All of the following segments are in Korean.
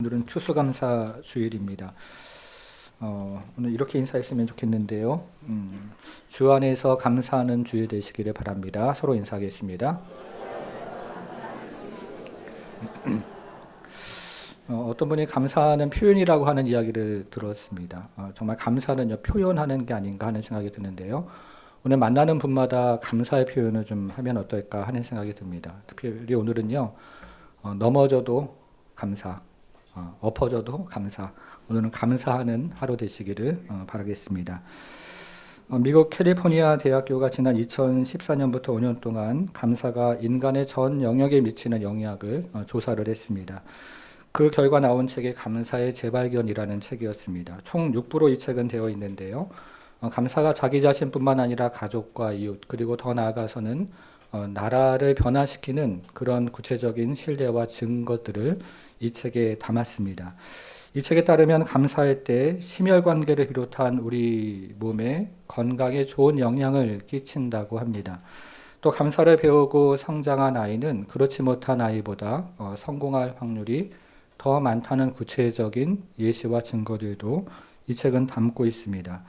오늘은 추수감사 주일입니다. 오늘 이렇게 인사했으면 좋겠는데요. 주 안에서 감사하는 주일 되시기를 바랍니다. 서로 인사하겠습니다. 어떤 분이 감사하는 표현이라고 하는 이야기를 들었습니다. 정말 감사는요, 표현하는 게 아닌가 하는 생각이 드는데요. 오늘 만나는 분마다 감사의 표현을 좀 하면 어떨까 하는 생각이 듭니다. 특별히 오늘은요, 넘어져도 감사, 엎어져도 감사. 오늘은 감사하는 하루 되시기를 바라겠습니다. 미국 캘리포니아 대학교가 지난 2014년부터 5년 동안 감사가 인간의 전 영역에 미치는 영향을 조사를 했습니다. 그 결과 나온 책이 감사의 재발견이라는 책이었습니다. 총 6부로 이 책은 되어 있는데요. 감사가 자기 자신뿐만 아니라 가족과 이웃, 그리고 더 나아가서는 나라를 변화시키는 그런 구체적인 신뢰와 증거들을 이 책에 담았습니다. 이 책에 따르면 감사할 때 심혈관계를 비롯한 우리 몸에 건강에 좋은 영향을 끼친다고 합니다. 또 감사를 배우고 성장한 아이는 그렇지 못한 아이보다 성공할 확률이 더 많다는 구체적인 예시와 증거들도 이 책은 담고 있습니다.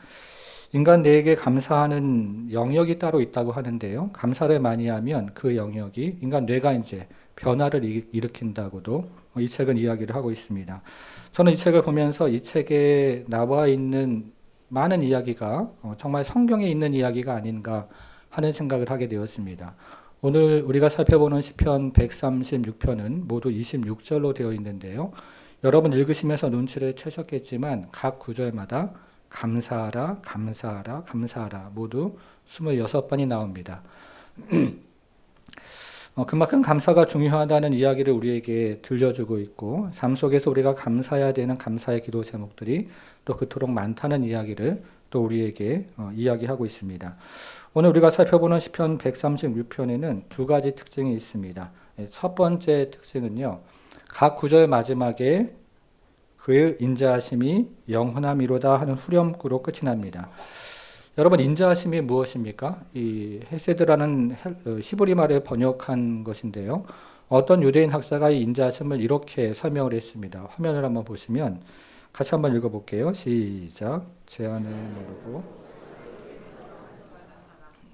인간 뇌에게 감사하는 영역이 따로 있다고 하는데요. 감사를 많이 하면 그 영역이 인간 뇌가 이제 변화를 일으킨다고도 이 책은 이야기를 하고 있습니다. 저는 이 책을 보면서 이 책에 나와 있는 많은 이야기가 정말 성경에 있는 이야기가 아닌가 하는 생각을 하게 되었습니다. 오늘 우리가 살펴보는 시편 136편은 모두 26절로 되어 있는데요. 여러분 읽으시면서 눈치를 채셨겠지만 각 구절마다 감사하라, 감사하라, 감사하라 모두 26번이 나옵니다. 그만큼 감사가 중요하다는 이야기를 우리에게 들려주고 있고 삶 속에서 우리가 감사해야 되는 감사의 기도 제목들이 또 그토록 많다는 이야기를 또 우리에게 이야기하고 있습니다. 오늘 우리가 살펴보는 시편 136편에는 두 가지 특징이 있습니다. 첫 번째 특징은요. 각 구절 마지막에 그의 인자하심이 영원함이로다 하는 후렴구로 끝이 납니다. 여러분 인자하심이 무엇입니까? 이 헤세드라는 히브리 말을 번역한 것인데요. 어떤 유대인 학자가 이 인자하심을 이렇게 설명을 했습니다. 화면을 한번 보시면 같이 한번 읽어볼게요. 시작. 제한을 모르고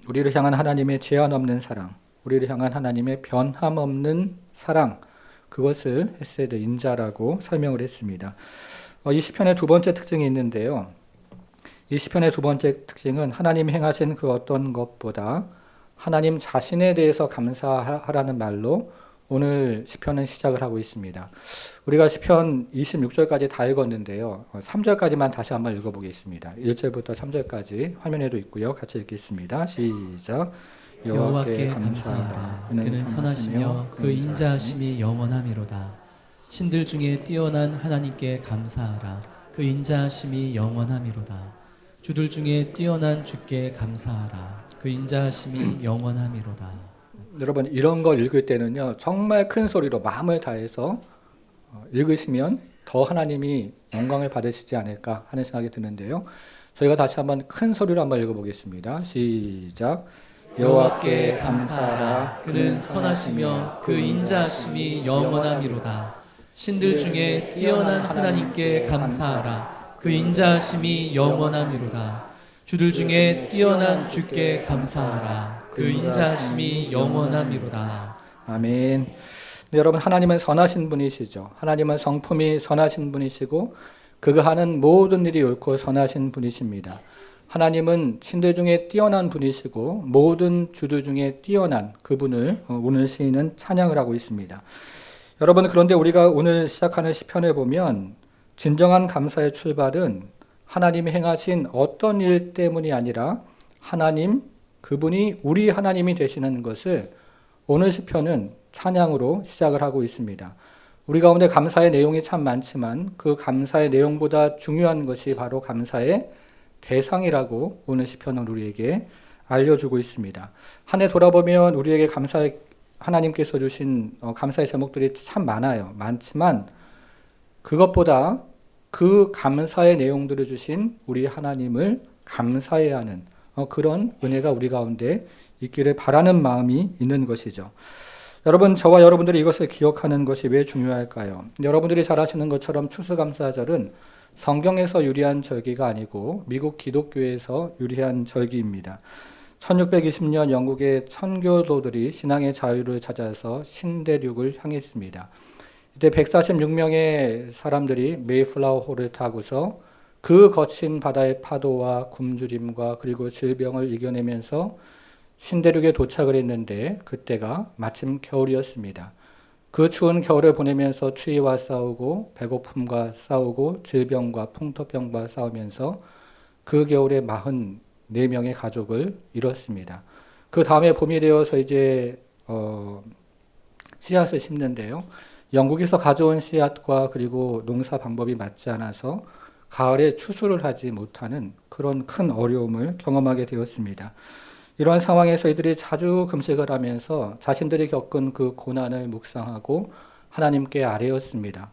우리를 향한 하나님의 제한 없는 사랑, 우리를 향한 하나님의 변함없는 사랑, 그것을 헤세드 인자라고 설명을 했습니다. 이 시편의 두 번째 특징이 있는데요. 이 시편의 두 번째 특징은 하나님 행하신 그 어떤 것보다 하나님 자신에 대해서 감사하라는 말로 오늘 시편은 시작을 하고 있습니다. 우리가 시편 26절까지 다 읽었는데요. 3절까지만 다시 한번 읽어보겠습니다. 1절부터 3절까지 화면에도 있고요. 같이 읽겠습니다. 시작. 여호와께 감사하라. 그는 선하시며 그 인자하심이 영원함이로다. 신들 중에 뛰어난 하나님께 감사하라. 그 인자하심이 영원함이로다. 주들 중에 뛰어난 주께 감사하라. 그 인자하심이 영원함이로다. 여러분 이런 걸 읽을 때는요. 정말 큰 소리로 마음을 다해서 읽으시면 더 하나님이 영광을 받으시지 않을까 하는 생각이 드는데요. 저희가 다시 한번 큰 소리로 한번 읽어보겠습니다. 시작. 여호와께 감사하라. 그는 선하시며 그 인자하심이 영원함이로다. 신들 중에 뛰어난 하나님께 감사하라. 그 인자하심이 영원함이로다. 주들 중에 뛰어난 주께 감사하라. 그 인자하심이 영원함이로다. 아멘. 네, 여러분 하나님은 선하신 분이시죠. 하나님은 성품이 선하신 분이시고 그가 하는 모든 일이 옳고 선하신 분이십니다. 하나님은 신들 중에 뛰어난 분이시고 모든 주들 중에 뛰어난 그분을 오늘 시인은 찬양을 하고 있습니다. 여러분 그런데 우리가 오늘 시작하는 시편을 보면 진정한 감사의 출발은 하나님이 행하신 어떤 일 때문이 아니라 하나님 그분이 우리 하나님이 되시는 것을 오늘 시편은 찬양으로 시작을 하고 있습니다. 우리 가운데 감사의 내용이 참 많지만 그 감사의 내용보다 중요한 것이 바로 감사의 대상이라고 오늘 시편은 우리에게 알려주고 있습니다. 한 해 돌아보면 우리에게 하나님께서 주신 감사의 제목들이 참 많지만 그것보다 그 감사의 내용들을 주신 우리 하나님을 감사해야 하는 그런 은혜가 우리 가운데 있기를 바라는 마음이 있는 것이죠. 여러분, 저와 여러분들이 이것을 기억하는 것이 왜 중요할까요? 여러분들이 잘 아시는 것처럼 추수감사절은 성경에서 유리한 절기가 아니고 미국 기독교에서 유리한 절기입니다. 1620년 영국의 천교도들이 신앙의 자유를 찾아서 신대륙을 향했습니다. 이때 146명의 사람들이 메이플라워호를 타고서 그 거친 바다의 파도와 굶주림과 그리고 질병을 이겨내면서 신대륙에 도착을 했는데 그때가 마침 겨울이었습니다. 그 추운 겨울을 보내면서 추위와 싸우고 배고픔과 싸우고 질병과 풍토병과 싸우면서 그 겨울에 44명의 가족을 잃었습니다. 그 다음에 봄이 되어서 이제 씨앗을 심는데요. 영국에서 가져온 씨앗과 그리고 농사 방법이 맞지 않아서 가을에 추수를 하지 못하는 그런 큰 어려움을 경험하게 되었습니다. 이런 상황에서 이들이 자주 금식을 하면서 자신들이 겪은 그 고난을 묵상하고 하나님께 아뢰었습니다.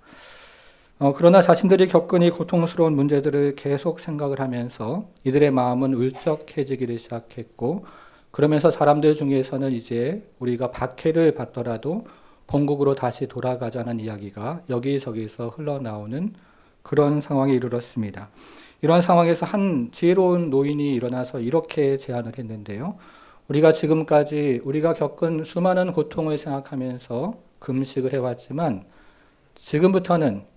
그러나 자신들이 겪은 이 고통스러운 문제들을 계속 생각을 하면서 이들의 마음은 울적해지기를 시작했고, 그러면서 사람들 중에서는 이제 우리가 박해를 받더라도 본국으로 다시 돌아가자는 이야기가 여기저기서 흘러나오는 그런 상황에 이르렀습니다. 이런 상황에서 한 지혜로운 노인이 일어나서 이렇게 제안을 했는데요. 우리가 지금까지 우리가 겪은 수많은 고통을 생각하면서 금식을 해왔지만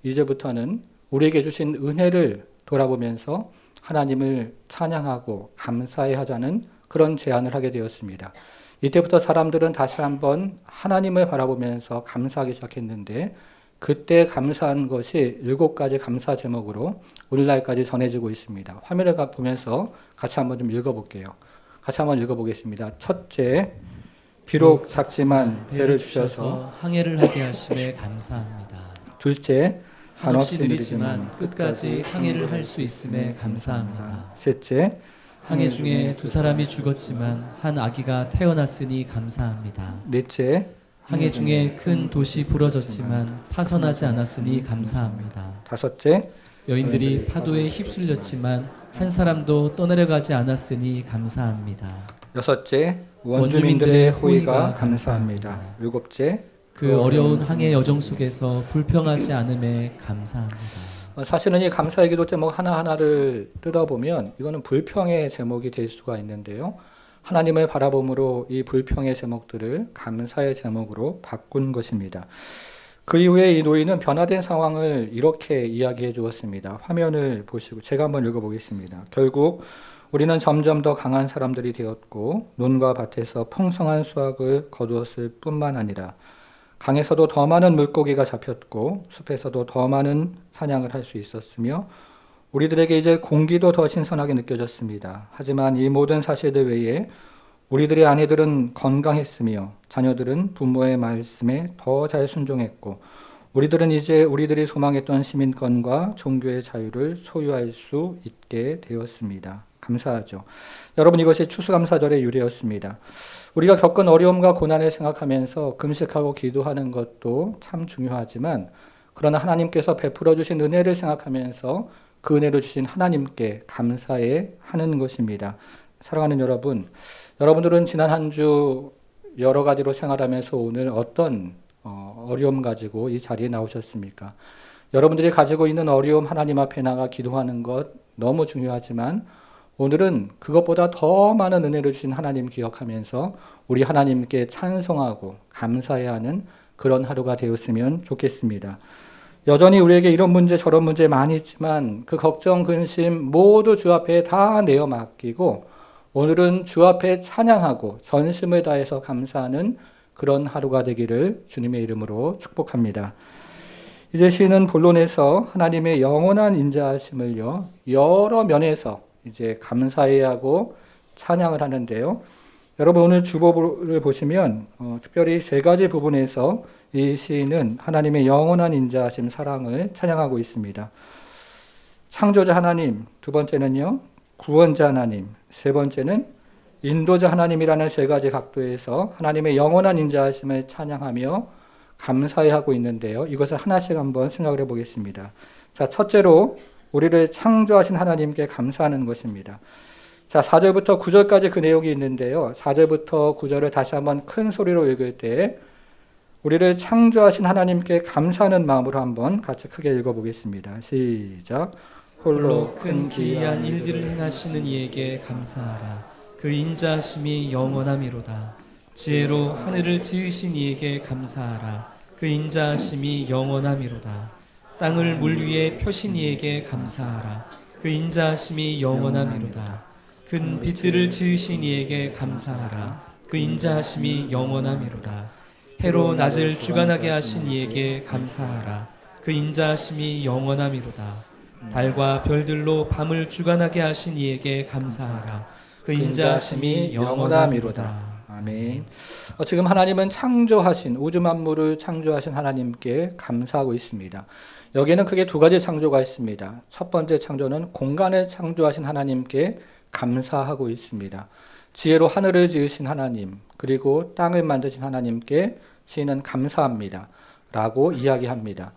이제부터는 우리에게 주신 은혜를 돌아보면서 하나님을 찬양하고 감사해 하자는 그런 제안을 하게 되었습니다. 이때부터 사람들은 다시 한번 하나님을 바라보면서 감사하기 시작했는데, 그때 감사한 것이 7가지 감사 제목으로 오늘날까지 전해지고 있습니다. 화면을 보면서 같이 한번 좀 읽어볼게요. 같이 한번 읽어보겠습니다. 첫째, 비록 작지만 배를 주셔서 항해를 하게 하심에 감사합니다. 둘째, 한없이 느리지만 끝까지 항해를 할 수 있음에 감사합니다. 셋째, 항해 중에 2사람이 죽었지만 한 아기가 태어났으니 감사합니다. 넷째, 항해 중에 큰 돛이 부러졌지만 파손하지 않았으니 감사합니다. 다섯째, 여인들이 파도에 휩쓸렸지만 한 사람도 떠내려가지 않았으니 감사합니다. 여섯째, 원주민들의 호의가 감사합니다. 일곱째, 그 어려운 항해 여정 속에서 불평하지 않음에 감사합니다. 사실은 이 감사의 기도 제목 하나하나를 뜯어보면 이거는 불평의 제목이 될 수가 있는데요. 하나님을 바라봄으로 이 불평의 제목들을 감사의 제목으로 바꾼 것입니다. 그 이후에 이 노인은 변화된 상황을 이렇게 이야기해 주었습니다. 화면을 보시고 제가 한번 읽어보겠습니다. 결국 우리는 점점 더 강한 사람들이 되었고 논과 밭에서 풍성한 수확을 거두었을 뿐만 아니라 강에서도 더 많은 물고기가 잡혔고 숲에서도 더 많은 사냥을 할 수 있었으며 우리들에게 이제 공기도 더 신선하게 느껴졌습니다. 하지만 이 모든 사실들 외에 우리들의 아내들은 건강했으며 자녀들은 부모의 말씀에 더 잘 순종했고 우리들은 이제 우리들이 소망했던 시민권과 종교의 자유를 소유할 수 있게 되었습니다. 감사하죠. 여러분, 이것이 추수감사절의 유래였습니다. 우리가 겪은 어려움과 고난을 생각하면서 금식하고 기도하는 것도 참 중요하지만 그러나 하나님께서 베풀어 주신 은혜를 생각하면서 그 은혜를 주신 하나님께 감사해 하는 것입니다. 사랑하는 여러분, 여러분들은 지난 한 주 여러 가지로 생활하면서 오늘 어떤 어려움 가지고 이 자리에 나오셨습니까? 여러분들이 가지고 있는 어려움 하나님 앞에 나가 기도하는 것 너무 중요하지만 오늘은 그것보다 더 많은 은혜를 주신 하나님 기억하면서 우리 하나님께 찬송하고 감사해야 하는 그런 하루가 되었으면 좋겠습니다. 여전히 우리에게 이런 문제 저런 문제 많이 있지만 그 걱정 근심 모두 주 앞에 다 내어 맡기고 오늘은 주 앞에 찬양하고 전심을 다해서 감사하는 그런 하루가 되기를 주님의 이름으로 축복합니다. 이제 시인은 본론에서 하나님의 영원한 인자하심을요 여러 면에서 이제 감사해야 하고 찬양을 하는데요. 여러분, 오늘 주보를 보시면 특별히 3가지 부분에서 이 시인은 하나님의 영원한 인자하심 사랑을 찬양하고 있습니다. 창조자 하나님, 2번째는요 구원자 하나님, 3번째는 인도자 하나님이라는 3가지 각도에서 하나님의 영원한 인자하심을 찬양하며 감사해하고 있는데요. 이것을 하나씩 한번 생각을 해보겠습니다. 자, 첫째로 우리를 창조하신 하나님께 감사하는 것입니다. 자, 4절부터 9절까지 그 내용이 있는데요. 4절부터 9절을 다시 한번 큰 소리로 읽을 때 우리를 창조하신 하나님께 감사하는 마음으로 한번 같이 크게 읽어보겠습니다. 시작. 홀로 큰 기이한 일들을 행하시는 이에게 감사하라. 그 인자하심이 영원함이로다. 지혜로 하늘을 지으신 이에게 감사하라. 그 인자하심이 영원함이로다. 땅을 물 위에 펴신 이에게 감사하라. 그 인자하심이 영원함이로다. 큰 빛들을 지으신 이에게 감사하라. 그 인자하심이 영원함이로다. 해로 낮을 주관하게 하신 이에게 감사하라. 그 인자하심이 영원함이로다. 달과 별들로 밤을 주관하게 하신 이에게 감사하라. 그 인자하심이 영원함이로다. 아멘. 지금 하나님은 창조하신 우주 만물을 창조하신 하나님께 감사하고 있습니다. 여기에는 크게 두 가지 창조가 있습니다. 첫 번째 창조는 공간을 창조하신 하나님께 감사하고 있습니다. 지혜로 하늘을 지으신 하나님, 그리고 땅을 만드신 하나님께 시인은 감사합니다 라고 이야기합니다.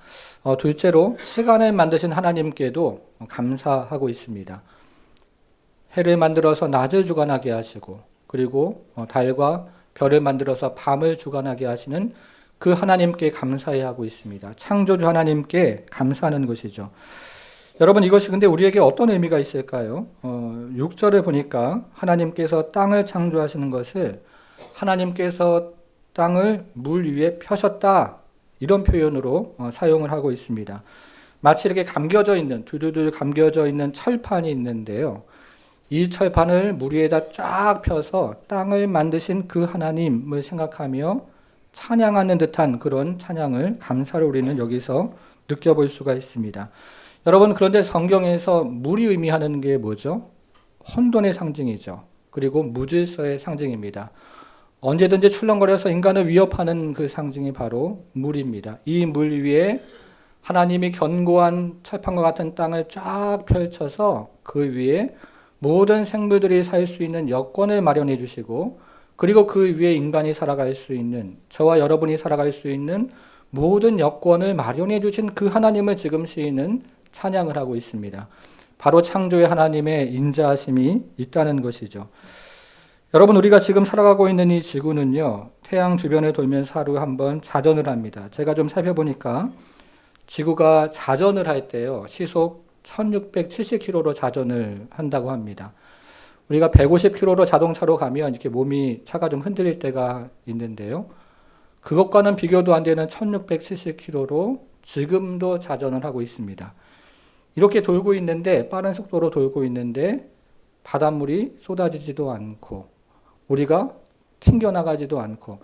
둘째로 시간을 만드신 하나님께도 감사하고 있습니다. 해를 만들어서 낮을 주관하게 하시고, 그리고 달과 별을 만들어서 밤을 주관하게 하시는 그 하나님께 감사해야 하고 있습니다. 창조주 하나님께 감사하는 것이죠. 여러분, 이것이 근데 우리에게 어떤 의미가 있을까요? 6절을 보니까 하나님께서 땅을 창조하시는 것을 하나님께서 땅을 물 위에 펴셨다, 이런 표현으로 사용을 하고 있습니다. 마치 이렇게 감겨져 있는, 두두두 감겨져 있는 철판이 있는데요. 이 철판을 물 위에다 쫙 펴서 땅을 만드신 그 하나님을 생각하며 찬양하는 듯한 그런 찬양을, 감사를 우리는 여기서 느껴볼 수가 있습니다. 여러분, 그런데 성경에서 물이 의미하는 게 뭐죠? 혼돈의 상징이죠. 그리고 무질서의 상징입니다. 언제든지 출렁거려서 인간을 위협하는 그 상징이 바로 물입니다. 이 물 위에 하나님이 견고한 철판과 같은 땅을 쫙 펼쳐서 그 위에 모든 생물들이 살 수 있는 여건을 마련해 주시고, 그리고 그 위에 인간이 살아갈 수 있는, 저와 여러분이 살아갈 수 있는 모든 여건을 마련해 주신 그 하나님을 지금 시인은 찬양을 하고 있습니다. 바로 창조의 하나님의 인자하심이 있다는 것이죠. 여러분, 우리가 지금 살아가고 있는 이 지구는요, 태양 주변을 돌면서 하루 한 번 자전을 합니다. 제가 좀 살펴보니까 지구가 자전을 할 때요, 시속 1670km로 자전을 한다고 합니다. 우리가 150km로 자동차로 가면 이렇게 몸이, 차가 좀 흔들릴 때가 있는데요. 그것과는 비교도 안 되는 1670km로 지금도 자전을 하고 있습니다. 이렇게 돌고 있는데, 빠른 속도로 돌고 있는데 바닷물이 쏟아지지도 않고 우리가 튕겨나가지도 않고,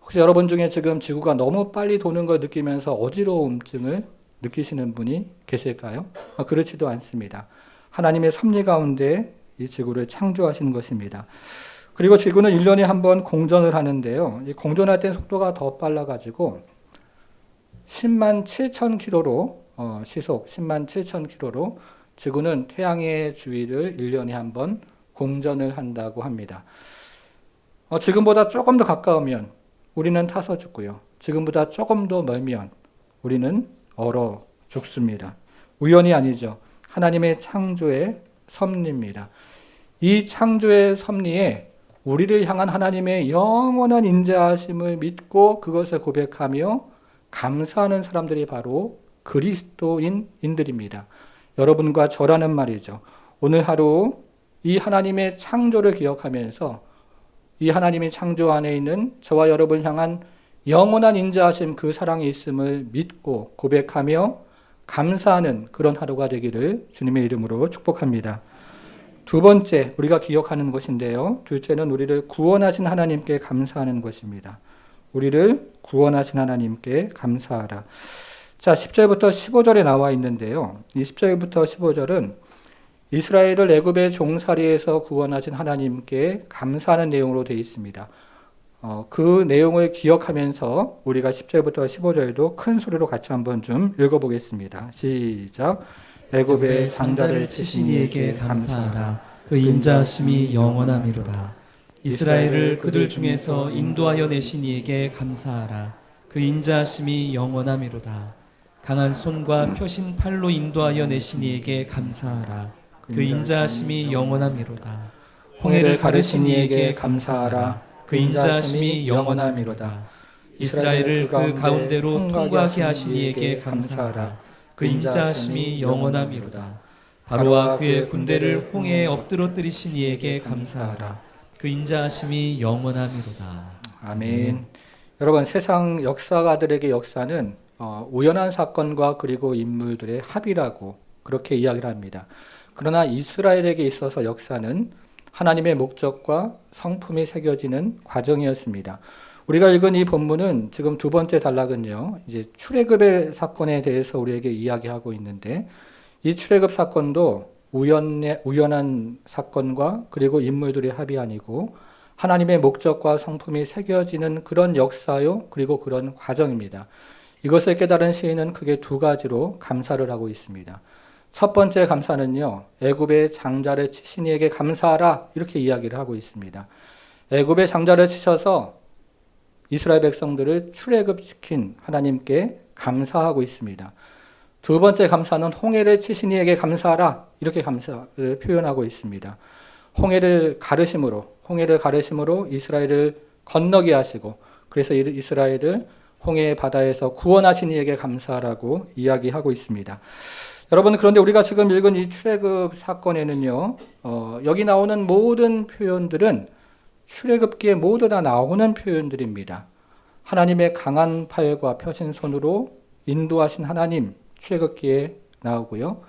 혹시 여러분 중에 지금 지구가 너무 빨리 도는 걸 느끼면서 어지러움증을 느끼시는 분이 계실까요? 그렇지도 않습니다. 하나님의 섭리 가운데 이 지구를 창조하신 것입니다. 그리고 지구는 1년에 한 번 공전을 하는데요. 이 공전할 땐 속도가 더 빨라가지고 10만 7천 킬로로, 시속 10만 7천 킬로로 지구는 태양의 주위를 1년에 한 번 공전을 한다고 합니다. 지금보다 조금 더 가까우면 우리는 타서 죽고요. 지금보다 조금 더 멀면 우리는 얼어 죽습니다. 우연이 아니죠. 하나님의 창조의 섭리입니다. 이 창조의 섭리에 우리를 향한 하나님의 영원한 인자하심을 믿고 그것을 고백하며 감사하는 사람들이 바로 그리스도인들입니다. 여러분과 저라는 말이죠. 오늘 하루 이 하나님의 창조를 기억하면서 이 하나님의 창조 안에 있는 저와 여러분 향한 영원한 인자하심, 그 사랑이 있음을 믿고 고백하며 감사하는 그런 하루가 되기를 주님의 이름으로 축복합니다. 두 번째, 우리가 기억하는 것인데요. 둘째는 우리를 구원하신 하나님께 감사하는 것입니다. 우리를 구원하신 하나님께 감사하라. 자, 10절부터 15절에 나와 있는데요. 이 10절부터 15절은 이스라엘을 애굽의 종살이에서 구원하신 하나님께 감사하는 내용으로 되어 있습니다. 그 내용을 기억하면서 우리가 10절부터 15절도 큰 소리로 같이 한번 좀 읽어보겠습니다. 시작. 애굽의 장자를 치신 이에게 감사하라. 그 인자하심이 영원함이로다. 이스라엘을 그들 중에서 인도하여 내신 이에게 감사하라. 그 인자하심이 영원함이로다. 강한 손과 펴신 팔로 인도하여 내신 이에게 감사하라. 그 인자하심이 영원함이로다. 홍해를 가르신 이에게 감사하라. 그 인자하심이 영원함이로다. 이스라엘을 그 가운데로 통과하게 하신 이에게 감사하라. 그 인자하심이 영원함이로다. 바로와 그의 군대를 홍해에 엎드러뜨리신 이에게 감사하라. 그 인자하심이 영원함이로다. 아멘. 여러분, 세상 역사가들에게 역사는 우연한 사건과 그리고 인물들의 합이라고 그렇게 이야기를 합니다. 그러나 이스라엘에게 있어서 역사는 하나님의 목적과 성품이 새겨지는 과정이었습니다. 우리가 읽은 이 본문은 지금 두 번째 단락은요, 이제 출애굽의 사건에 대해서 우리에게 이야기하고 있는데, 이 출애굽 사건도 우연한 사건과 그리고 인물들의 합이 아니고 하나님의 목적과 성품이 새겨지는 그런 역사요, 그리고 그런 과정입니다. 이것을 깨달은 시인은 크게 두 가지로 감사를 하고 있습니다. 첫 번째 감사는요, 애굽의 장자를 치신 이에게 감사하라, 이렇게 이야기를 하고 있습니다. 애굽의 장자를 치셔서 이스라엘 백성들을 출애굽시킨 하나님께 감사하고 있습니다. 두 번째 감사는 홍해를 치신 이에게 감사하라, 이렇게 감사를 표현하고 있습니다. 홍해를 가르심으로 이스라엘을 건너게 하시고, 그래서 이스라엘을 홍해의 바다에서 구원하신 이에게 감사하라고 이야기하고 있습니다. 여러분, 그런데 우리가 지금 읽은 이 출애굽 사건에는요, 여기 나오는 모든 표현들은 출애굽기에 모두 다 나오는 표현들입니다. 하나님의 강한 팔과 펴신 손으로 인도하신 하나님, 출애굽기에 나오고요.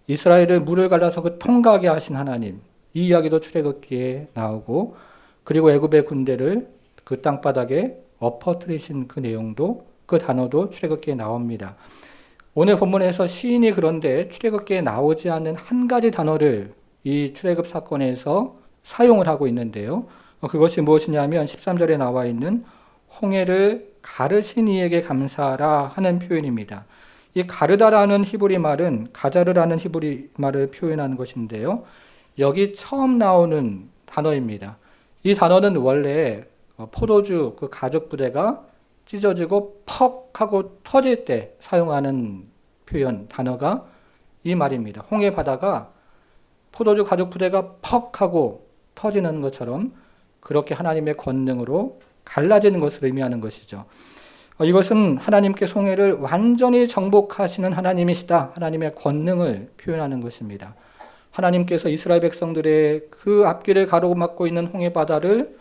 이스라엘을 물을 갈라서 그 통과하게 하신 하나님, 이 이야기도 출애굽기에 나오고, 그리고 애굽의 군대를 그 땅바닥에 엎어뜨리신 그 내용도, 그 단어도 출애굽기에 나옵니다. 오늘 본문에서 시인이 그런데 출애굽기에 나오지 않는 한 가지 단어를 이 출애굽 사건에서 사용을 하고 있는데요. 그것이 무엇이냐면 13절에 나와 있는 홍해를 가르신 이에게 감사하라 하는 표현입니다. 이 가르다라는 히브리 말은 가자르라는 히브리 말을 표현하는 것인데요. 여기 처음 나오는 단어입니다. 이 단어는 원래 포도주 그 가죽 부대가 찢어지고 퍽 하고 터질 때 사용하는 표현 단어가 이 말입니다. 홍해 바다가 포도주 가죽 부대가 퍽 하고 터지는 것처럼 그렇게 하나님의 권능으로 갈라지는 것을 의미하는 것이죠. 이것은 하나님께 홍해를 완전히 정복하시는 하나님이시다, 하나님의 권능을 표현하는 것입니다. 하나님께서 이스라엘 백성들의 그 앞길을 가로막고 있는 홍해 바다를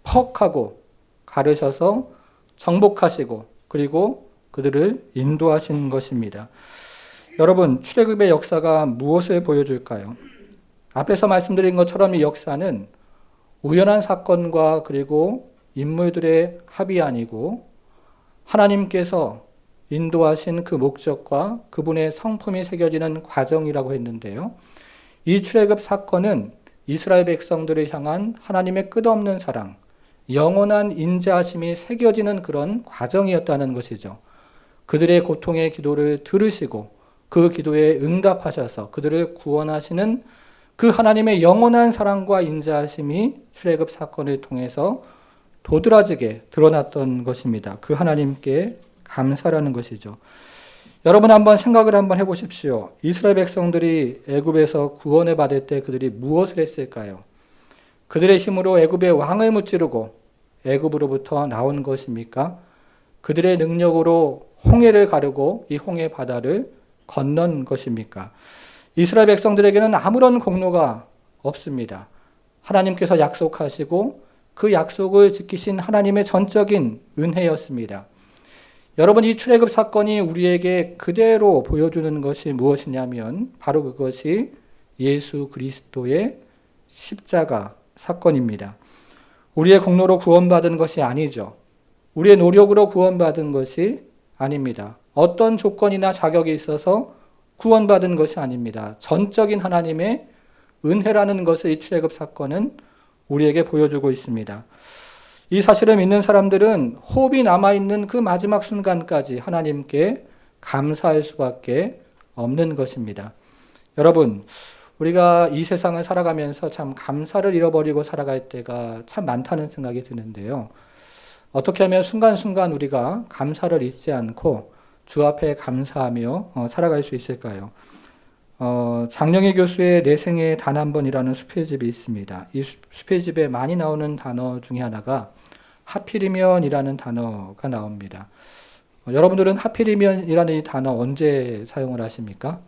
퍽 하고 가르셔서 정복하시고 그리고 그들을 인도하신 것입니다. 여러분, 출애굽의 역사가 무엇을 보여줄까요? 앞에서 말씀드린 것처럼 이 역사는 우연한 사건과 그리고 인물들의 합이 아니고 하나님께서 인도하신 그 목적과 그분의 성품이 새겨지는 과정이라고 했는데요. 이 출애굽 사건은 이스라엘 백성들을 향한 하나님의 끝없는 사랑, 영원한 인자하심이 새겨지는 그런 과정이었다는 것이죠. 그들의 고통의 기도를 들으시고 그 기도에 응답하셔서 그들을 구원하시는 그 하나님의 영원한 사랑과 인자하심이 출애굽 사건을 통해서 도드라지게 드러났던 것입니다. 그 하나님께 감사라는 것이죠. 여러분 한번 생각을 한번 해보십시오. 이스라엘 백성들이 애굽에서 구원을 받을 때 그들이 무엇을 했을까요? 그들의 힘으로 애굽의 왕을 무찌르고 애굽으로부터 나온 것입니까? 그들의 능력으로 홍해를 가르고 이 홍해 바다를 건넌 것입니까? 이스라엘 백성들에게는 아무런 공로가 없습니다. 하나님께서 약속하시고 그 약속을 지키신 하나님의 전적인 은혜였습니다. 여러분, 이 출애굽 사건이 우리에게 그대로 보여주는 것이 무엇이냐면 바로 그것이 예수 그리스도의 십자가 사건입니다. 우리의 공로로 구원받은 것이 아니죠. 우리의 노력으로 구원받은 것이 아닙니다. 어떤 조건이나 자격이 있어서 구원받은 것이 아닙니다. 전적인 하나님의 은혜라는 것을 이 출애굽 사건은 우리에게 보여주고 있습니다. 이 사실을 믿는 사람들은 호흡이 남아있는 그 마지막 순간까지 하나님께 감사할 수밖에 없는 것입니다. 여러분, 우리가 이 세상을 살아가면서 참 감사를 잃어버리고 살아갈 때가 참 많다는 생각이 드는데요. 어떻게 하면 순간순간 우리가 감사를 잊지 않고 주 앞에 감사하며 살아갈 수 있을까요? 장영희 교수의 내 생에 단 한 번이라는 수필집이 있습니다. 이 수필집에 많이 나오는 단어 중에 하나가 하필이면이라는 단어가 나옵니다. 여러분들은 하필이면이라는 이 단어 언제 사용을 하십니까?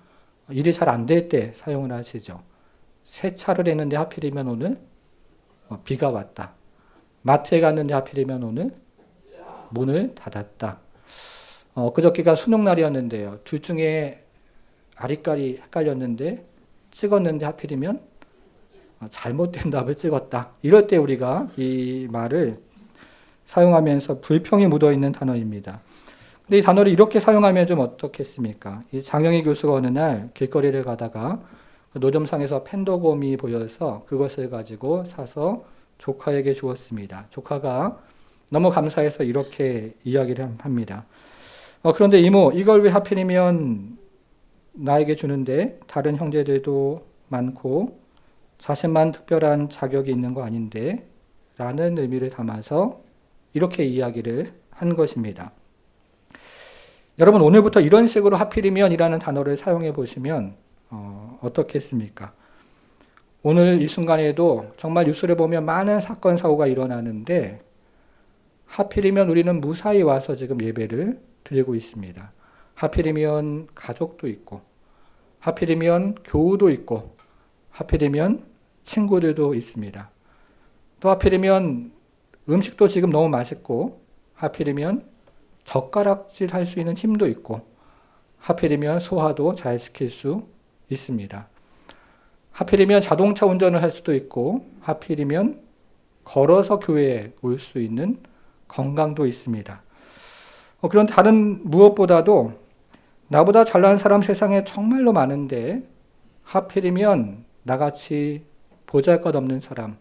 일이 잘 안 될 때 사용을 하시죠. 세차를 했는데 하필이면 오늘 비가 왔다. 마트에 갔는데 하필이면 오늘 문을 닫았다. 그저께가 수능날이었는데요. 둘 중에 아리까리 헷갈렸는데 찍었는데 하필이면 잘못된 답을 찍었다. 이럴 때 우리가 이 말을 사용하면서 불평이 묻어있는 단어입니다. 근데 이 단어를 이렇게 사용하면 좀 어떻겠습니까? 이 장영희 교수가 어느 날 길거리를 가다가 그 노점상에서 팬더곰이 보여서 그것을 가지고 사서 조카에게 주었습니다. 조카가 너무 감사해서 이렇게 이야기를 합니다. 그런데 이모, 이걸 왜 하필이면 나에게 주는데 다른 형제들도 많고 자신만 특별한 자격이 있는 거 아닌데? 라는 의미를 담아서 이렇게 이야기를 한 것입니다. 여러분, 오늘부터 이런 식으로 하필이면이라는 단어를 사용해 보시면 어떻겠습니까? 오늘 이 순간에도 정말 뉴스를 보면 많은 사건, 사고가 일어나는데 하필이면 우리는 무사히 와서 지금 예배를 드리고 있습니다. 하필이면 가족도 있고 하필이면 교우도 있고 하필이면 친구들도 있습니다. 또 하필이면 음식도 지금 너무 맛있고 하필이면 젓가락질 할 수 있는 힘도 있고 하필이면 소화도 잘 시킬 수 있습니다. 하필이면 자동차 운전을 할 수도 있고 하필이면 걸어서 교회에 올 수 있는 건강도 있습니다. 그런 다른 무엇보다도 나보다 잘난 사람 세상에 정말로 많은데 하필이면 나같이 보잘것없는 사람,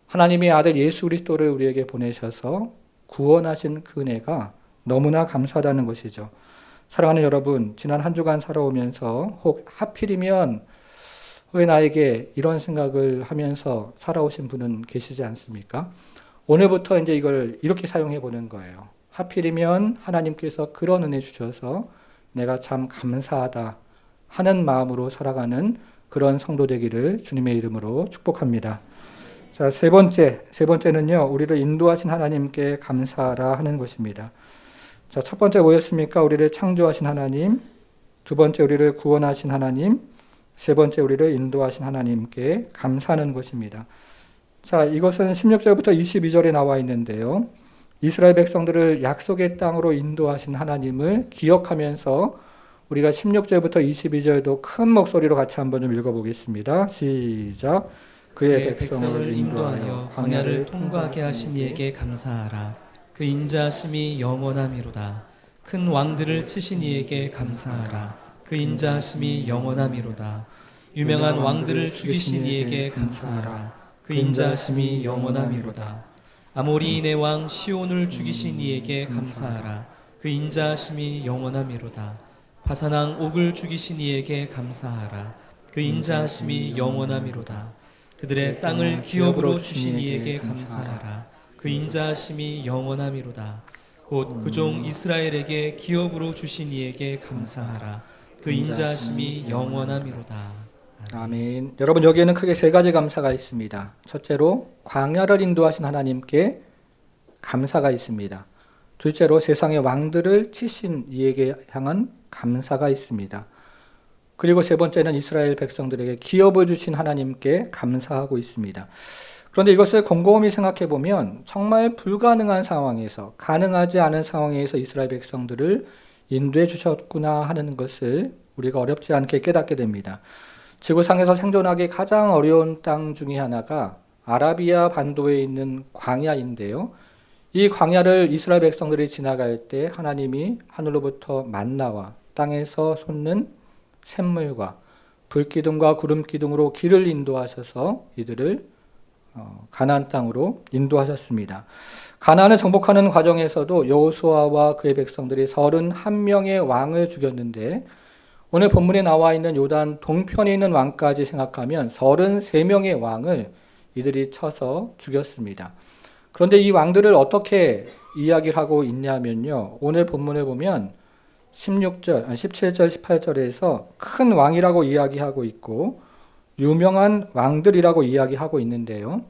하나님의 아들 예수 그리스도를 우리에게 보내셔서 구원하신 그 은혜가 너무나 감사하다는 것이죠. 사랑하는 여러분, 지난 한 주간 살아오면서 혹 하필이면 왜 나에게 이런 생각을 하면서 살아오신 분은 계시지 않습니까? 오늘부터 이제 이걸 이렇게 사용해 보는 거예요. 하필이면 하나님께서 그런 은혜 주셔서 내가 참 감사하다 하는 마음으로 살아가는 그런 성도 되기를 주님의 이름으로 축복합니다. 자, 세 번째는요, 우리를 인도하신 하나님께 감사하라 하는 것입니다. 자, 첫 번째 뭐였습니까? 우리를 창조하신 하나님. 두 번째 우리를 구원하신 하나님. 세 번째 우리를 인도하신 하나님께 감사하는 것입니다. 자, 이것은 16절부터 22절에 나와 있는데요. 이스라엘 백성들을 약속의 땅으로 인도하신 하나님을 기억하면서 우리가 16절부터 22절도 큰 목소리로 같이 한번 좀 읽어보겠습니다. 시작. 그의 백성을 인도하여 광야를 통과하게 하신 이에게 감사하라. 그 인자하심이 영원하미로다. 큰 왕들을 치신 이에게 감사하라. 그 인자하심이 영원하미로다. 유명한 왕들을 죽이신 이에게 감사하라. 그 인자하심이 영원하미로다. 아모리인의 왕 시온을 죽이신 이에게 감사하라. 그 인자하심이 영원하미로다. 바산왕 옥을 죽이신 이에게 감사하라. 그 인자하심이 영원하미로다. 그들의 땅을 기업으로 주신 이에게 감사하라. 그 인자하심이 영원하미로다. 곧 그 종 이스라엘에게 기업으로 주신 이에게 감사하라. 그 인자하심이 영원하미로다. 아멘. 여러분, 여기에는 크게 세 가지 감사가 있습니다. 첫째로 광야를 인도하신 하나님께 감사가 있습니다. 둘째로 세상의 왕들을 치신 이에게 향한 감사가 있습니다. 그리고 세 번째는 이스라엘 백성들에게 기업을 주신 하나님께 감사하고 있습니다. 그런데 이것을 곰곰이 생각해 보면 정말 불가능한 상황에서, 가능하지 않은 상황에서 이스라엘 백성들을 인도해 주셨구나 하는 것을 우리가 어렵지 않게 깨닫게 됩니다. 지구상에서 생존하기 가장 어려운 땅 중에 하나가 아라비아 반도에 있는 광야인데요. 이 광야를 이스라엘 백성들이 지나갈 때 하나님이 하늘로부터 만나와 땅에서 솟는 샘물과 불기둥과 구름기둥으로 길을 인도하셔서 이들을 가나안 땅으로 인도하셨습니다. 가나안을 정복하는 과정에서도 여호수아와 그의 백성들이 31명의 왕을 죽였는데 오늘 본문에 나와 있는 요단 동편에 있는 왕까지 생각하면 33명의 왕을 이들이 쳐서 죽였습니다. 그런데 이 왕들을 어떻게 이야기를 하고 있냐면요. 오늘 본문을 보면 17절, 18절에서 큰 왕이라고 이야기하고 있고 유명한 왕들이라고 이야기하고 있는데요.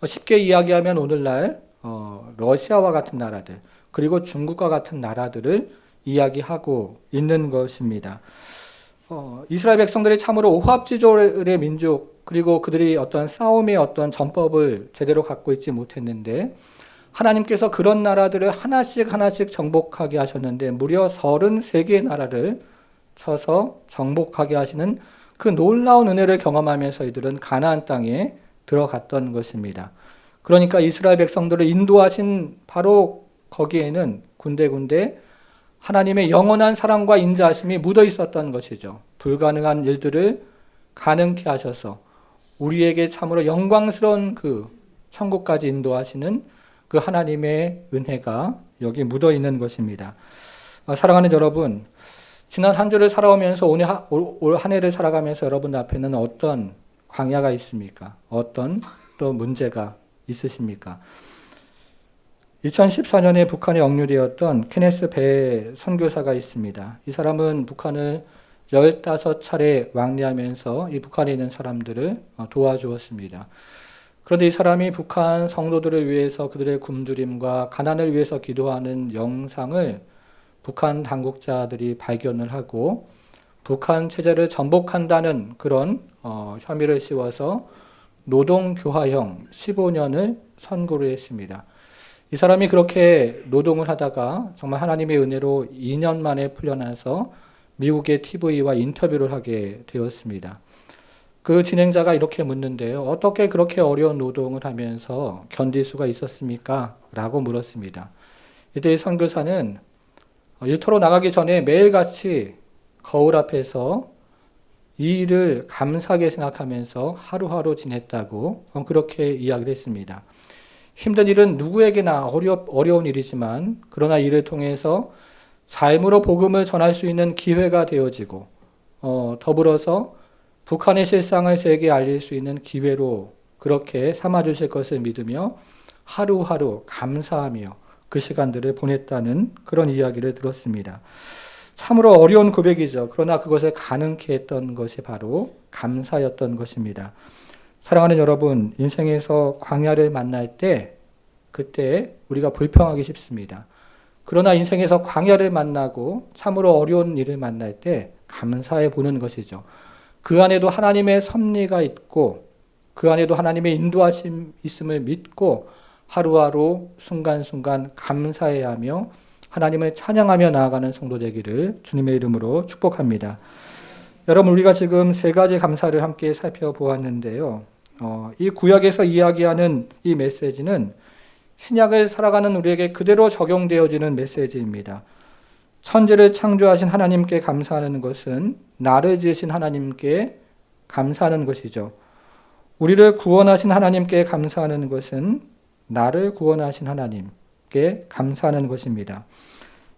쉽게 이야기하면 오늘날 러시아와 같은 나라들, 그리고 중국과 같은 나라들을 이야기하고 있는 것입니다. 이스라엘 백성들이 참으로 오합지졸의 민족, 그리고 그들이 어떤 싸움의 어떤 전법을 제대로 갖고 있지 못했는데, 하나님께서 그런 나라들을 하나씩 하나씩 정복하게 하셨는데, 무려 33개의 나라를 쳐서 정복하게 하시는 그 놀라운 은혜를 경험하면서 이들은 가나안 땅에 들어갔던 것입니다. 그러니까 이스라엘 백성들을 인도하신 바로 거기에는 군데군데 하나님의 영원한 사랑과 인자하심이 묻어 있었던 것이죠. 불가능한 일들을 가능케 하셔서 우리에게 참으로 영광스러운 그 천국까지 인도하시는 그 하나님의 은혜가 여기 묻어 있는 것입니다. 사랑하는 여러분, 지난 한 주를 살아오면서 올 한 해를 살아가면서 여러분 앞에는 어떤 광야가 있습니까? 어떤 또 문제가 있으십니까? 2014년에 북한에 억류되었던 케네스 배 선교사가 있습니다. 이 사람은 북한을 15차례 왕래하면서 이 북한에 있는 사람들을 도와주었습니다. 그런데 이 사람이 북한 성도들을 위해서 그들의 굶주림과 가난을 위해서 기도하는 영상을 북한 당국자들이 발견을 하고 북한 체제를 전복한다는 그런 혐의를 씌워서 노동교화형 15년을 선고를 했습니다. 이 사람이 그렇게 노동을 하다가 정말 하나님의 은혜로 2년 만에 풀려나서 미국의 TV와 인터뷰를 하게 되었습니다. 그 진행자가 이렇게 묻는데요. 어떻게 그렇게 어려운 노동을 하면서 견딜 수가 있었습니까? 라고 물었습니다. 이때 이 선교사는 일터로 나가기 전에 매일같이 거울 앞에서 이 일을 감사하게 생각하면서 하루하루 지냈다고 그렇게 이야기를 했습니다. 힘든 일은 누구에게나 어려운 일이지만 그러나 이를 통해서 삶으로 복음을 전할 수 있는 기회가 되어지고 더불어서 북한의 실상을 세계에 알릴 수 있는 기회로 그렇게 삼아주실 것을 믿으며 하루하루 감사하며 그 시간들을 보냈다는 그런 이야기를 들었습니다. 참으로 어려운 고백이죠. 그러나 그것을 가능케 했던 것이 바로 감사였던 것입니다. 사랑하는 여러분, 인생에서 광야를 만날 때 그때 우리가 불평하기 쉽습니다. 그러나 인생에서 광야를 만나고 참으로 어려운 일을 만날 때 감사해 보는 것이죠. 그 안에도 하나님의 섭리가 있고 그 안에도 하나님의 인도하심 있음을 믿고 하루하루 순간순간 감사해야 하며 하나님을 찬양하며 나아가는 성도 되기를 주님의 이름으로 축복합니다. 여러분, 우리가 지금 세 가지 감사를 함께 살펴보았는데요. 이 구약에서 이야기하는 이 메시지는 신약을 살아가는 우리에게 그대로 적용되어지는 메시지입니다. 천지를 창조하신 하나님께 감사하는 것은 나를 지으신 하나님께 감사하는 것이죠. 우리를 구원하신 하나님께 감사하는 것은 나를 구원하신 하나님께 감사하는 것입니다.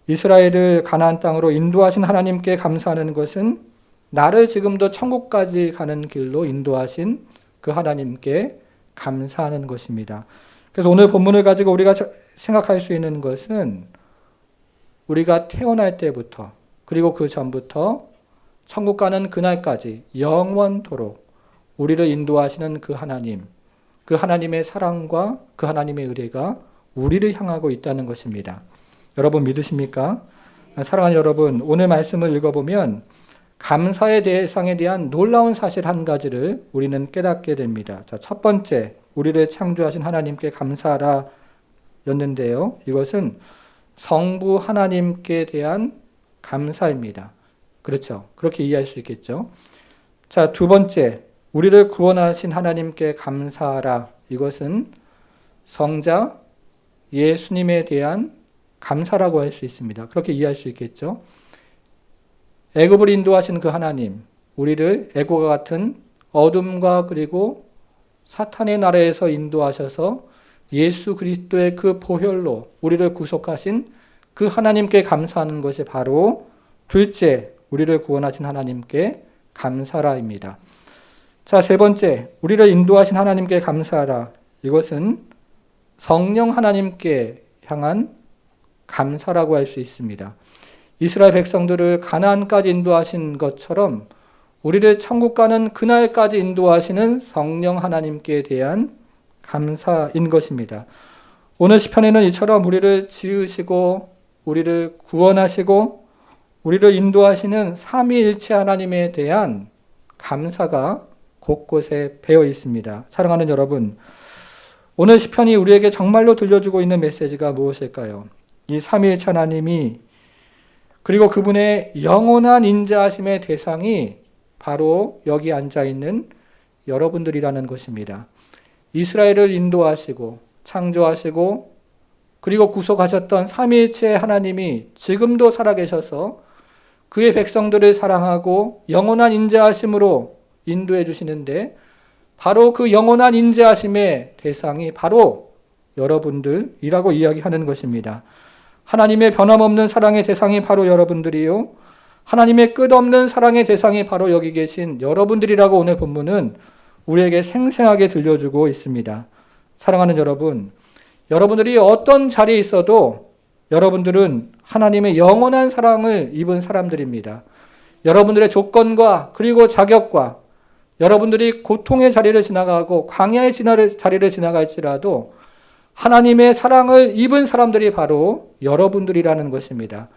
이스라엘을 가나안 땅으로 인도하신 하나님께 감사하는 것은 나를 지금도 천국까지 가는 길로 인도하신 그 하나님께 감사하는 것입니다. 그래서 오늘 본문을 가지고 우리가 생각할 수 있는 것은 우리가 태어날 때부터 그리고 그 전부터 천국 가는 그날까지 영원토록 우리를 인도하시는 그 하나님, 그 하나님의 사랑과 그 하나님의 의뢰가 우리를 향하고 있다는 것입니다. 여러분 믿으십니까? 사랑하는 여러분, 오늘 말씀을 읽어보면 감사의 대상에 대한 놀라운 사실 한 가지를 우리는 깨닫게 됩니다. 자, 첫 번째, 우리를 창조하신 하나님께 감사하라 였는데요. 이것은 성부 하나님께 대한 감사입니다. 그렇죠? 그렇게 이해할 수 있겠죠? 자, 두 번째, 우리를 구원하신 하나님께 감사하라. 이것은 성자 예수님에 대한 감사라고 할 수 있습니다. 그렇게 이해할 수 있겠죠? 애굽을 인도하신 그 하나님, 우리를 애굽과 같은 어둠과 그리고 사탄의 나라에서 인도하셔서 예수 그리스도의 그 보혈로 우리를 구속하신 그 하나님께 감사하는 것이 바로 둘째, 우리를 구원하신 하나님께 감사라입니다. 자, 세 번째, 우리를 인도하신 하나님께 감사하라. 이것은 성령 하나님께 향한 감사라고 할 수 있습니다. 이스라엘 백성들을 가나안까지 인도하신 것처럼 우리를 천국 가는 그날까지 인도하시는 성령 하나님께 대한 감사인 것입니다. 오늘 시편에는 이처럼 우리를 지으시고 우리를 구원하시고 우리를 인도하시는 삼위일체 하나님에 대한 감사가 곳곳에 배어 있습니다. 사랑하는 여러분, 오늘 시편이 우리에게 정말로 들려주고 있는 메시지가 무엇일까요? 이 삼위일체 하나님이 그리고 그분의 영원한 인자하심의 대상이 바로 여기 앉아있는 여러분들이라는 것입니다. 이스라엘을 인도하시고 창조하시고 그리고 구속하셨던 삼위일체 하나님이 지금도 살아계셔서 그의 백성들을 사랑하고 영원한 인자하심으로 인도해 주시는데 바로 그 영원한 인자하심의 대상이 바로 여러분들이라고 이야기하는 것입니다. 하나님의 변함없는 사랑의 대상이 바로 여러분들이요. 하나님의 끝없는 사랑의 대상이 바로 여기 계신 여러분들이라고 오늘 본문은 우리에게 생생하게 들려주고 있습니다. 사랑하는 여러분, 여러분들이 어떤 자리에 있어도 여러분들은 하나님의 영원한 사랑을 입은 사람들입니다. 여러분들의 조건과 그리고 자격과 여러분들이 고통의 자리를 지나가고 광야의 자리를 지나갈지라도 하나님의 사랑을 입은 사람들이 바로 여러분들이라는 것입니다.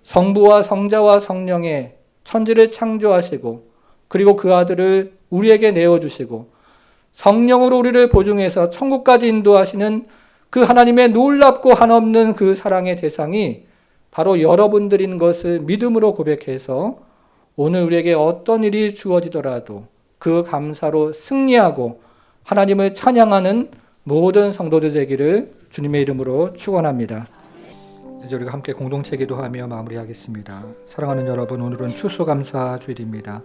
성부와 성자와 성령의 천지를 창조하시고 그리고 그 아들을 우리에게 내어주시고 성령으로 우리를 보증해서 천국까지 인도하시는 그 하나님의 놀랍고 한없는 그 사랑의 대상이 바로 여러분들인 것을 믿음으로 고백해서 오늘 우리에게 어떤 일이 주어지더라도 그 감사로 승리하고 하나님을 찬양하는 모든 성도들 되기를 주님의 이름으로 축원합니다. 이제 우리가 함께 공동체 기도하며 마무리하겠습니다. 사랑하는 여러분, 오늘은 추수감사 주일입니다.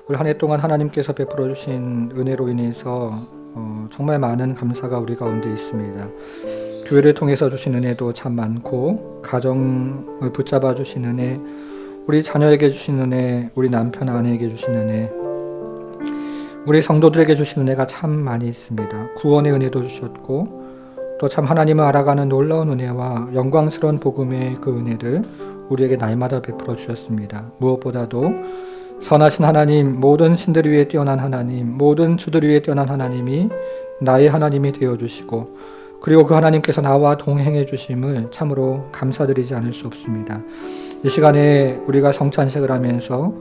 올 한 해 동안 하나님께서 베풀어 주신 은혜로 인해서 정말 많은 감사가 우리 가운데 있습니다. 교회를 통해서 주신 은혜도 참 많고 가정을 붙잡아 주신 은혜, 우리 자녀에게 주신 은혜, 우리 남편 아내에게 주신 은혜, 우리 성도들에게 주신 은혜가 참 많이 있습니다. 구원의 은혜도 주셨고 또 참 하나님을 알아가는 놀라운 은혜와 영광스러운 복음의 그 은혜를 우리에게 날마다 베풀어 주셨습니다. 무엇보다도 선하신 하나님, 모든 신들 위에 뛰어난 하나님, 모든 주들 위에 뛰어난 하나님이 나의 하나님이 되어주시고 그리고 그 하나님께서 나와 동행해 주심을 참으로 감사드리지 않을 수 없습니다. 이 시간에 우리가 성찬식을 하면서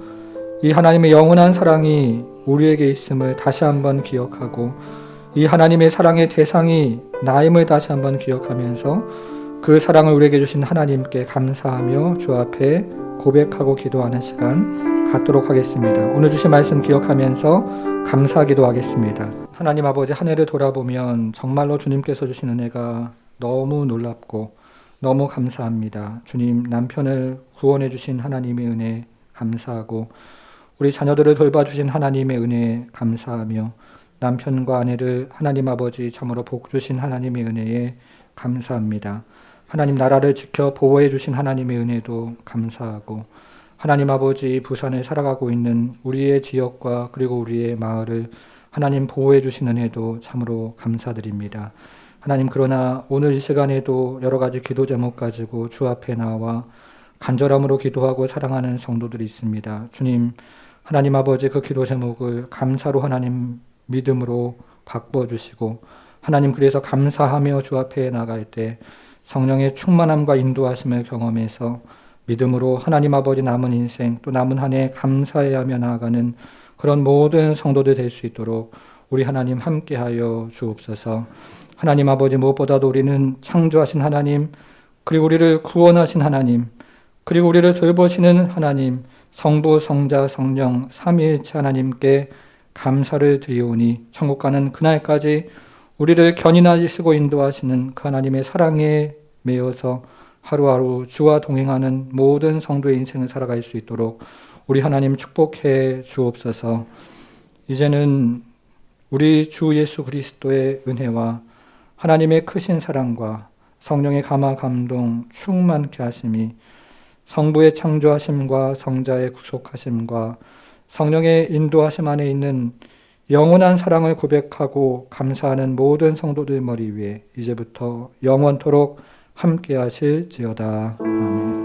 이 하나님의 영원한 사랑이 우리에게 있음을 다시 한번 기억하고 이 하나님의 사랑의 대상이 나임을 다시 한번 기억하면서 그 사랑을 우리에게 주신 하나님께 감사하며 주 앞에 고백하고 기도하는 시간 갖도록 하겠습니다. 오늘 주신 말씀 기억하면서 감사 기도하겠습니다. 하나님 아버지, 한 해를 돌아보면 정말로 주님께서 주신 은혜가 너무 놀랍고 너무 감사합니다. 주님, 남편을 구원해 주신 하나님의 은혜 감사하고 우리 자녀들을 돌봐주신 하나님의 은혜에 감사하며 남편과 아내를 하나님 아버지 참으로 복 주신 하나님의 은혜에 감사합니다. 하나님 나라를 지켜 보호해 주신 하나님의 은혜도 감사하고 하나님 아버지 부산에 살아가고 있는 우리의 지역과 그리고 우리의 마을을 하나님 보호해 주신 은혜도 참으로 감사드립니다. 하나님, 그러나 오늘 이 시간에도 여러 가지 기도 제목 가지고 주 앞에 나와 간절함으로 기도하고 사랑하는 성도들이 있습니다. 주님, 하나님 아버지 그 기도 제목을 감사로 하나님 믿음으로 바꿔주시고 하나님, 그래서 감사하며 주 앞에 나갈 때 성령의 충만함과 인도하심을 경험해서 믿음으로 하나님 아버지 남은 인생 또 남은 한 해 감사해하며 나아가는 그런 모든 성도들 될 수 있도록 우리 하나님 함께하여 주옵소서. 하나님 아버지, 무엇보다도 우리는 창조하신 하나님, 그리고 우리를 구원하신 하나님, 그리고 우리를 돌보시는 하나님, 성부, 성자, 성령, 삼위일체 하나님께 감사를 드리오니 천국 가는 그날까지 우리를 견인하시고 인도하시는 그 하나님의 사랑에 매여서 하루하루 주와 동행하는 모든 성도의 인생을 살아갈 수 있도록 우리 하나님 축복해 주옵소서. 이제는 우리 주 예수 그리스도의 은혜와 하나님의 크신 사랑과 성령의 감화 감동 충만케 하심이 성부의 창조하심과 성자의 구속하심과 성령의 인도하심 안에 있는 영원한 사랑을 고백하고 감사하는 모든 성도들 머리 위에 이제부터 영원토록 함께 하실지어다. 아멘.